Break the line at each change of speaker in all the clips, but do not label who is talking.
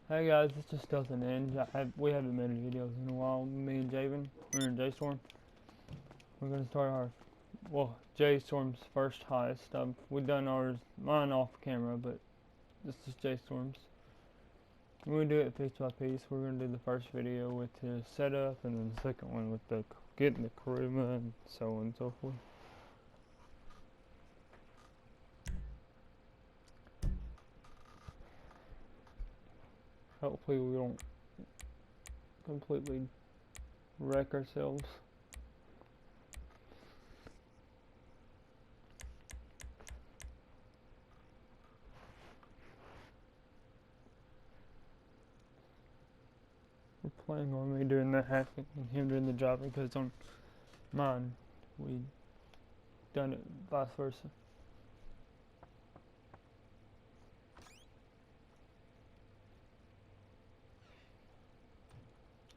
Hey guys, this just doesn't end. We haven't made videos in a while. Me and Javen, we're in Js7orm. We're gonna start Js7orm's first heist. We've done mine off camera, but this is Js7orm's. We're gonna do it piece by piece. We're gonna do the first video with his setup, and then the second one with the getting the crewman, and so on and so forth. Hopefully we don't completely wreck ourselves. We're planning on me doing the hacking and him doing the driving, because on mine we done it vice versa.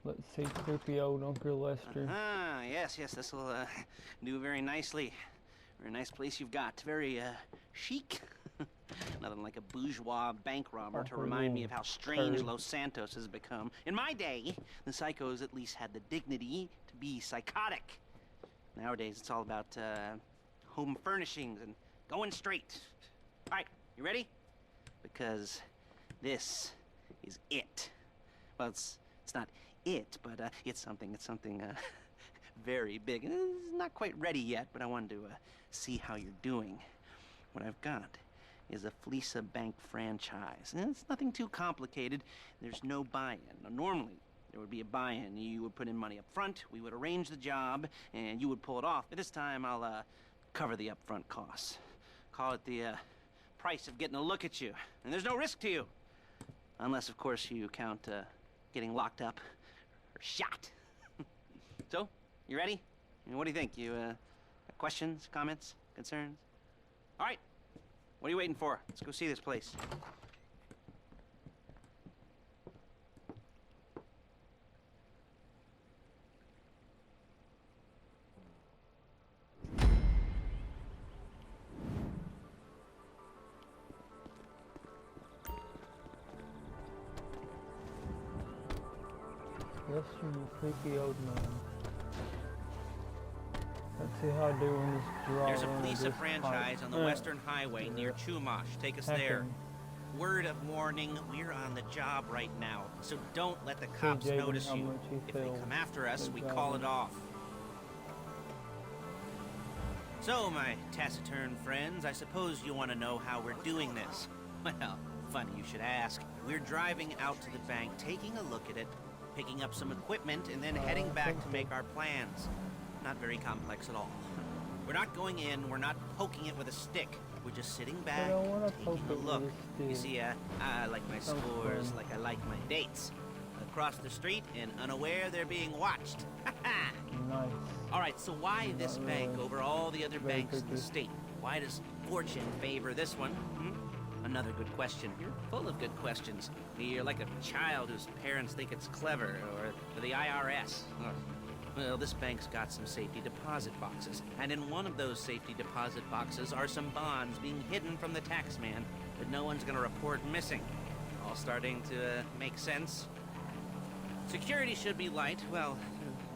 Let's see, creepy old Uncle Lester.
Yes, this will do very nicely. Very nice place you've got. Very chic. Nothing like a bourgeois bank robber to remind me of how strange Los Santos has become. In my day, the psychos at least had the dignity to be psychotic. Nowadays, it's all about home furnishings and going straight. All right, you ready? Because this is it. Well, it's not it, but it's something very big. It's not quite ready yet, but I wanted to see how you're doing. What I've got is a Fleesa Bank franchise. And it's nothing too complicated. There's no buy-in. Now, normally, there would be a buy-in. You would put in money up front, we would arrange the job, and you would pull it off. But this time, I'll cover the upfront costs. Call it the price of getting a look at you. And there's no risk to you. Unless, of course, you count getting locked up or shot. So, you ready? I mean, what do you think? You got questions, comments, concerns? All right. What are you waiting for? Let's go see this place.
Lester, you creepy old man. Let's see how I do in this draw.
There's a Fleesa franchise on the Western Highway near Chumash. Take us there. Word of warning, we're on the job right now, so don't let the cops notice you. If they come after us, we call it off. So, my taciturn friends, I suppose you want to know how we're doing this. Well, funny you should ask. We're driving out to the bank, taking a look at it, picking up some equipment, and then heading back to make our plans. Not very complex at all. We're not going in, we're not poking it with a stick. We're just sitting back, taking a look. You see, I like my scores like I like my dates. Across the street and unaware they're being watched.
Nice.
Alright, so why this bank over all the other banks in the state? Why does fortune favor this one? Another good question. You're full of good questions. You're like a child whose parents think it's clever, or the IRS. Well, this bank's got some safety deposit boxes, and in one of those safety deposit boxes are some bonds being hidden from the tax man that no one's gonna report missing. All starting to make sense? Security should be light, well,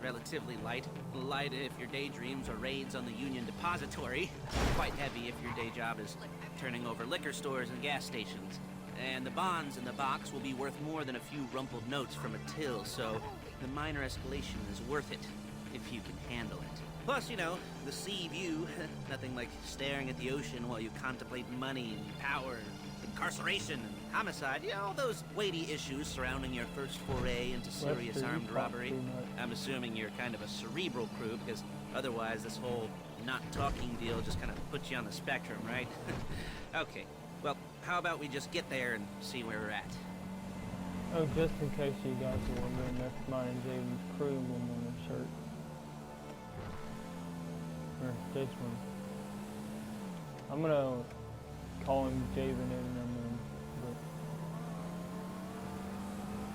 relatively light. Light if your daydreams are raids on the Union Depository. Quite heavy if your day job is turning over liquor stores and gas stations. And the bonds in the box will be worth more than a few rumpled notes from a till, so the minor escalation is worth it, if you can handle it. Plus, you know, the sea view, nothing like staring at the ocean while you contemplate money and power, and incarceration and homicide, you know, all those weighty issues surrounding your first foray into serious armed robbery. I'm assuming you're kind of a cerebral crew, because otherwise this whole not talking deal just kind of puts you on the spectrum, right? Okay, well, how about we just get there and see where we're at?
Oh, just in case you guys are wondering, that's mine and Jaden's crew emblem on their shirt. Or Js7orm. I'm gonna call him Jaden every now and then, but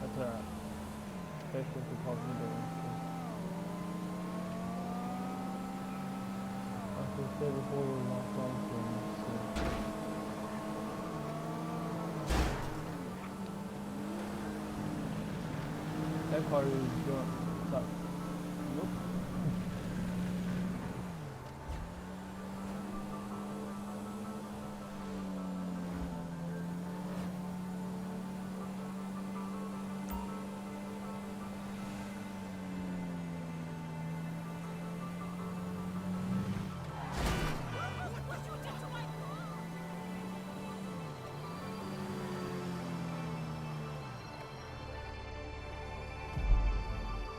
that's alright. Especially if he calls me Jaden. Like we said before, we're lifelong friends, so. That car is going. Stop. Nope.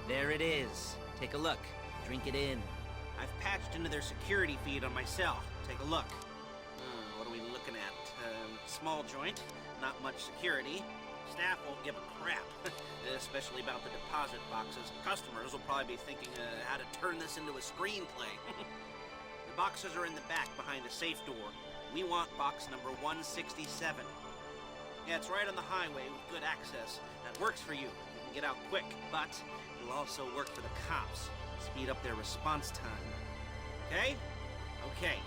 There it is. Take a look. Drink it in. I've patched into their security feed on my cell. Take a look. What are we looking at? Small joint, not much security. Staff won't give a crap, especially about the deposit boxes. Customers will probably be thinking how to turn this into a screenplay. The boxes are in the back behind a safe door. We want box number 167. Yeah, it's right on the highway with good access. That works for you. You can get out quick, but it'll also work for the cops. Speed up their response time. Okay? Okay.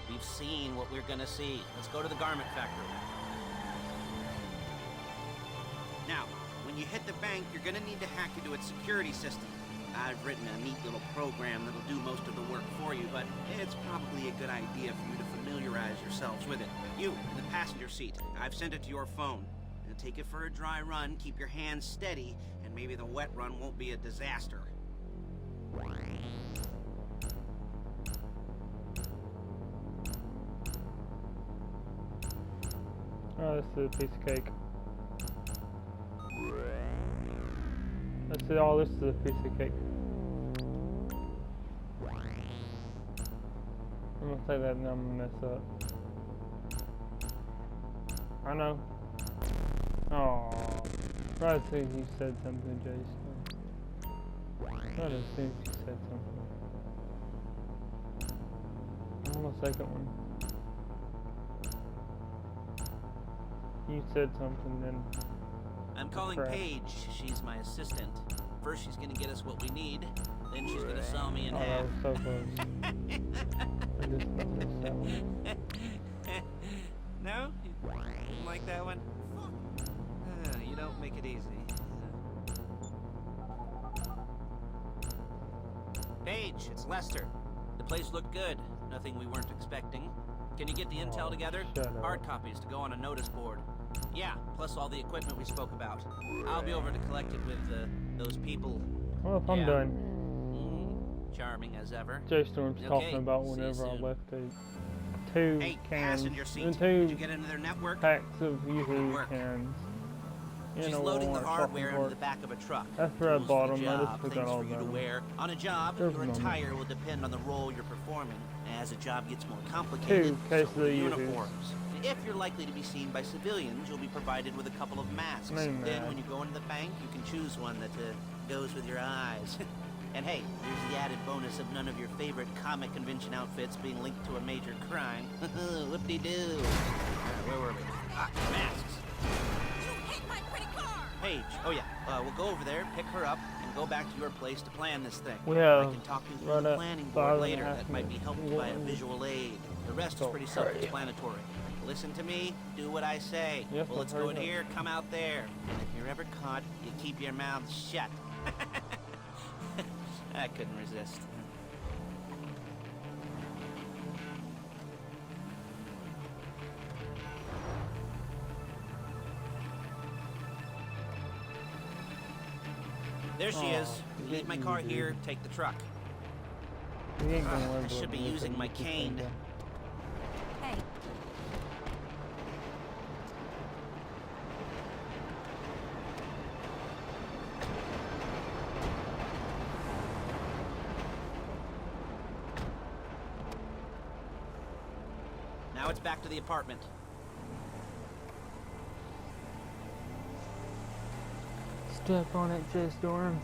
We've seen what we're gonna see. Let's go to the garment factory. Now, when you hit the bank, you're gonna need to hack into its security system. I've written a neat little program that'll do most of the work for you, but it's probably a good idea for you to familiarize yourselves with it. You, in the passenger seat, I've sent it to your phone. And take it for a dry run, keep your hands steady, and maybe the wet run won't be a disaster.
Oh, this is a piece of cake. That's it. All this is a piece of cake. I'm gonna say that and I'm gonna mess up. I know. Aww. Right as soon as you said something, Jason. Right as soon as you said something. On the second one. You said something then.
I'm calling
crap.
Paige. She's my assistant. First she's gonna get us what we need, then she's gonna saw me in half.
Oh, that was so close. I just missed that one.
No? You didn't like that one? You don't make it easy. Paige, it's Lester. The place looked good. Nothing we weren't expecting. Can you get the intel together? Hard copies to go on a notice board. Yeah, plus all the equipment we spoke about. I'll be over to collect it with those people.
Well, if I'm done.
Charming as ever.
Js7orm's
Okay,
talking about
see you
whenever I
soon.
left two
Hey,
cans
passenger seat.
and
Did you
two
get into their network?
packs of Yoo-hoo
Work.
cans.
She's
In a
loading the
Walmart
hardware
shopping
into the
cart.
back of a truck.
That's where I
Tools
bought
for the
them. I just
job,
forgot
things
all
for you to
about them.
wear. On a job,
There's
your
no
attire will depend on the role you're performing. As a job gets more complicated,
Two cases
so will
of Yoo-hoos.
uniforms. If you're likely to be seen by civilians, you'll be provided with a couple of masks.
Name
Then
that.
when you go into the bank, you can choose one that goes with your eyes. And hey, here's the added bonus of none of your favorite comic convention outfits being linked to a major crime. Whoop-de-doo. Where were we? Masks.
You hit my pretty car!
Paige. Oh yeah. We'll go over there, pick her up, and go back to your place to plan this thing.
We have
I can talk you through
right
the
at
planning
5.5
board later that might be
minutes.
helped by a visual aid. The rest is pretty self-explanatory. Listen to me, do what I say.
Yes,
Bullets
I've
go
heard
in
that.
here, come out there. And if you're ever caught, you keep your mouth shut. I couldn't resist. There she is.
Aw,
Leave my car here, take the truck.
We ain't gonna
I
learn
should be using my cane.
Hey,
Now it's back to the apartment.
Step on it, Js7orm.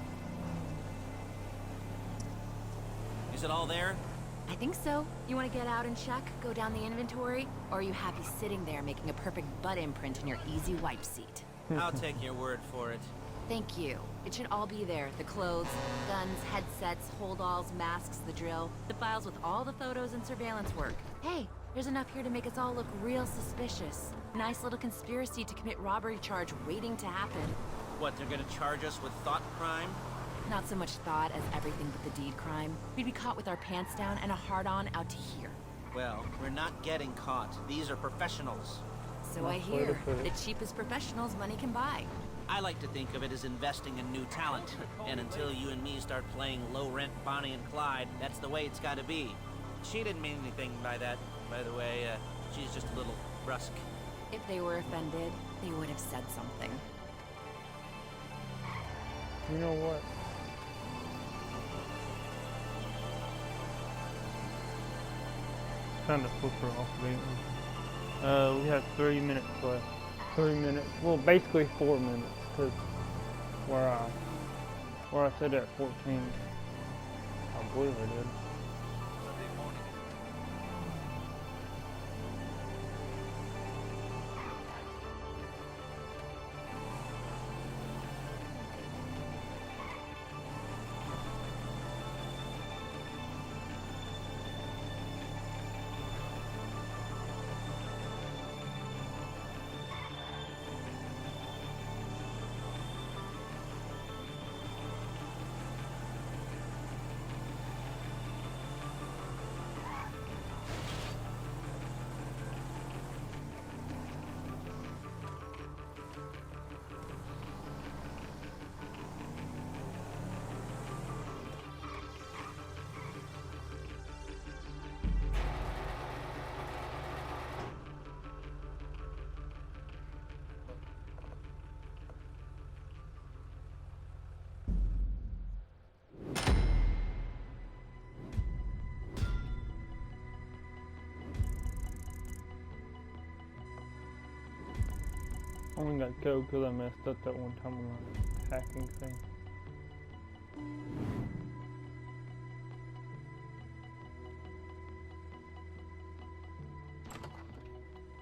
Is it all there?
I think so. You want to get out and check, go down the inventory? Or are you happy sitting there making a perfect butt imprint in your easy wipe seat?
I'll take your word for it.
Thank you. It should all be there. The clothes, guns, headsets, hold-alls, masks, the drill. The files with all the photos and surveillance work. Hey, there's enough here to make us all look real suspicious. Nice little conspiracy to commit robbery charge waiting to happen.
What, they're gonna charge us with thought crime?
Not so much thought as everything but the deed crime. We'd be caught with our pants down and a hard-on out to here.
Well, we're not getting caught. These are professionals.
So I hear. The cheapest professionals money can buy.
I like to think of it as investing in new talent. And until you and me start playing low-rent Bonnie and Clyde, that's the way it's gotta be. She didn't mean anything by that, by the way. She's just a little brusque.
If they were offended, they would have said something.
You know what? Kind of flip her off, we have 3 minutes left. 3 minutes. Well, basically 4 minutes, because where I said at 14, I believe I did. I only got killed because I messed up that one time on the hacking thing.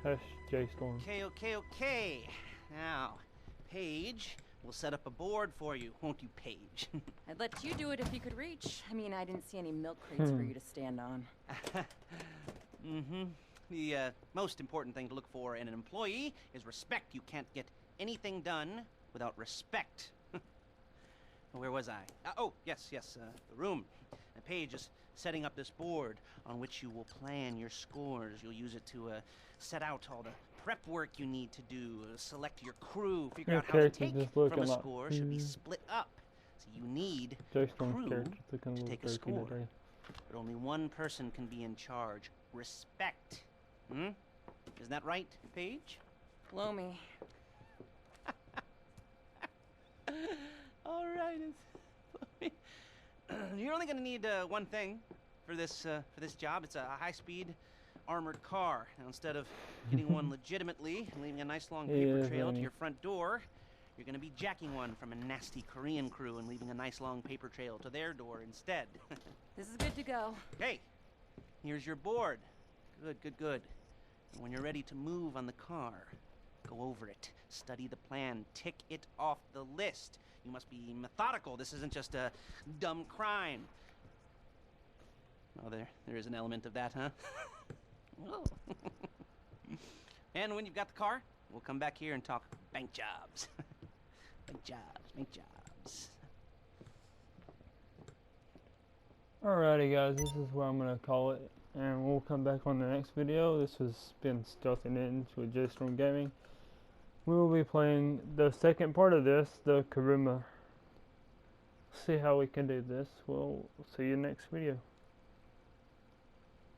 Hush, Js7orm.
Okay. Now, Paige, we'll set up a board for you, won't you, Paige?
I'd let you do it if you could reach. I mean, I didn't see any milk crates for you to stand on.
Mm-hmm. The most important thing to look for in an employee is respect. You can't get anything done without respect. Where was I? Oh, yes, the room. Paige is setting up this board on which you will plan your scores. You'll use it to set out all the prep work you need to do, select your crew, figure out how to take from a score should be split up. So you need crew to take a score. But only one person can be in charge. Respect. Hmm? Isn't that right, Paige?
Blow me.
All right. You're only going to need one thing for this job. It's a high-speed armored car. Now, instead of getting one legitimately and leaving a nice long paper trail to your front door, you're going to be jacking one from a nasty Korean crew and leaving a nice long paper trail to their door instead.
This is good to go.
Hey, here's your board. Good. And when you're ready to move on the car, go over it, study the plan, tick it off the list. You must be methodical. This isn't just a dumb crime. Oh, there is an element of that, huh? Oh. And when you've got the car, we'll come back here and talk bank jobs. Bank jobs.
Alrighty guys, this is where I'm going to call it. And we'll come back on the next video. This has been Stealthy Ninja with Js7orm Gaming. We will be playing the second part of this, the Karuma. See how we can do this. We'll see you next video.